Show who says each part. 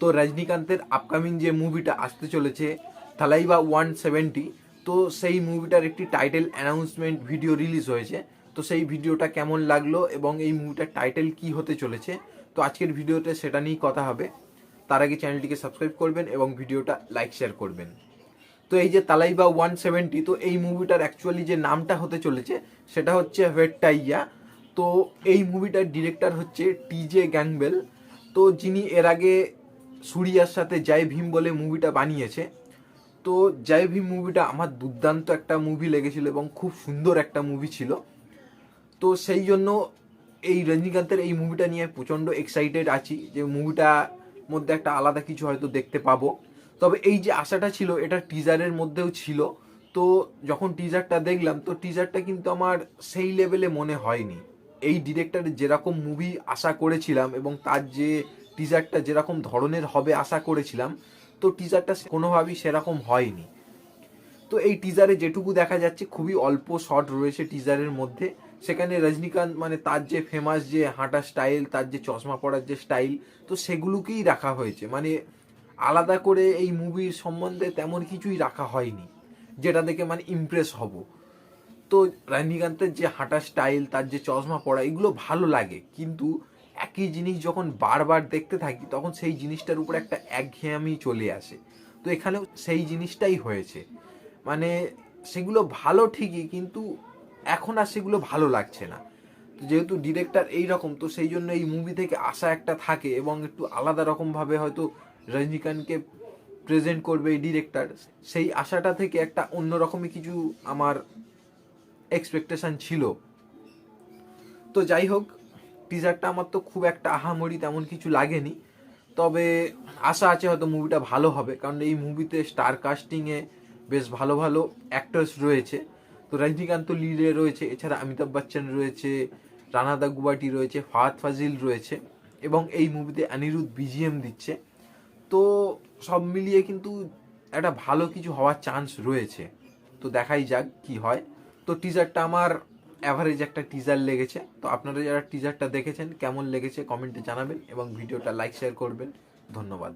Speaker 1: তো রজনীকান্তের আপকামিং যে মুভিটা আসতে চলেছে থালাইভা 170, তো সেই মুভিটার একটি টাইটেল অ্যানাউন্সমেন্ট ভিডিও রিলিজ হয়েছে। তো সেই ভিডিওটা কেমন লাগলো এবং এই মুভিটার টাইটেল কি হতে চলেছে, তো আজকের ভিডিওতে সেটা নিয়েই কথা হবে। তার আগে চ্যানেলটিকে সাবস্ক্রাইব করবেন এবং ভিডিওটা লাইক শেয়ার করবেন। তো এই যে তালাইভা 170, তো এই মুভিটার অ্যাকচুয়ালি যে নামটা হতে চলেছে সেটা হচ্ছে ভেট্টাইয়া। তো এই মুভিটার ডিরেক্টর হচ্ছে টিজে গ্যাংবেল, তো যিনি এর আগে সুরিয়ার সাথে জয় ভীম বলে মুভিটা বানিয়েছে। তো জয় ভীম মুভিটা আমার দুর্দান্ত একটা মুভি লেগেছিল এবং খুব সুন্দর একটা মুভি ছিল। তো সেই জন্য এই রজনীকান্তের এই মুভিটা নিয়ে প্রচণ্ড এক্সাইটেড আছি যে মুভিটার মধ্যে একটা আলাদা কিছু হয়তো দেখতে পাবো। তবে এই যে আশাটা ছিল এটা টিজারের মধ্যেও ছিল। তো যখন টিজারটা দেখলাম তো টিজারটা কিন্তু আমার সেই লেভেলে মনে হয়নি। এই ডিরেক্টরের যেরকম মুভি আশা করেছিলাম এবং তার যে টিজারটা যেরকম ধরনের হবে আশা করেছিলাম, তো টিজারটা কোনোভাবেই সেরকম হয়নি। তো এই টিজারে যেটুকু দেখা যাচ্ছে খুবই অল্প শট রয়েছে টিজারের মধ্যে। সেখানে রজনীকান্ত মানে তার যে ফেমাস যে হাঁটা স্টাইল, তার যে চশমা পরার যে স্টাইল, তো সেগুলোকেই রাখা হয়েছে। মানে আলাদা করে এই মুভির সম্বন্ধে তেমন কিছুই রাখা হয়নি যেটা দেখে মানে ইমপ্রেস হব। তো রজনীকান্তের যে হাঁটা স্টাইল, তার যে চশমা পরা, এগুলো ভালো লাগে, কিন্তু একই জিনিস যখন বারবার দেখতে থাকি তখন সেই জিনিসটার উপর একটা একঘেয়েমি চলে আসে। তো এখানেও সেই জিনিসটাই হয়েছে। মানে সেগুলো ভালো ঠিকই, কিন্তু এখন আর সেগুলো ভালো লাগছে না। তো যেহেতু ডিরেক্টর এই রকম, তো সেই জন্য এই মুভি থেকে আশা একটা থাকে এবং একটু আলাদা রকমভাবে হয়তো রজনীকান্তকে প্রেজেন্ট করবে এই ডিরেক্টর, সেই আশাটা থেকে একটা অন্যরকমই কিছু আমার এক্সপেকটেশন ছিল। তো যাই হোক, টিজারটা আমার তো খুব একটা আহামরি তেমন কিছু লাগেনি, তবে আশা আছে হয়তো মুভিটা ভালো হবে, কারণ এই মুভিতে স্টার কাস্টিংয়ে বেশ ভালো ভালো অ্যাক্টার্স রয়েছে। তো রজনীকান্ত লিডে রয়েছে, এছাড়া অমিতাভ বচ্চন রয়েছে, রানা দাগুবাটি রয়েছে, ফাহাদ ফাজিল রয়েছে এবং এই মুভিতে অনিরুদ্ধ বিজিএম দিচ্ছে। তো সব মিলিয়ে কিন্তু একটা ভালো কিছু হওয়ার চান্স রয়েছে। তো দেখাই যাক কি হয়। তো টিজারটা আমার অ্যাভারেজ একটা টিজার লেগেছে। তো আপনারা যারা টিজারটা দেখেছেন কেমন লেগেছে কমেন্টে জানাবেন এবং ভিডিওটা লাইক শেয়ার করবেন। ধন্যবাদ।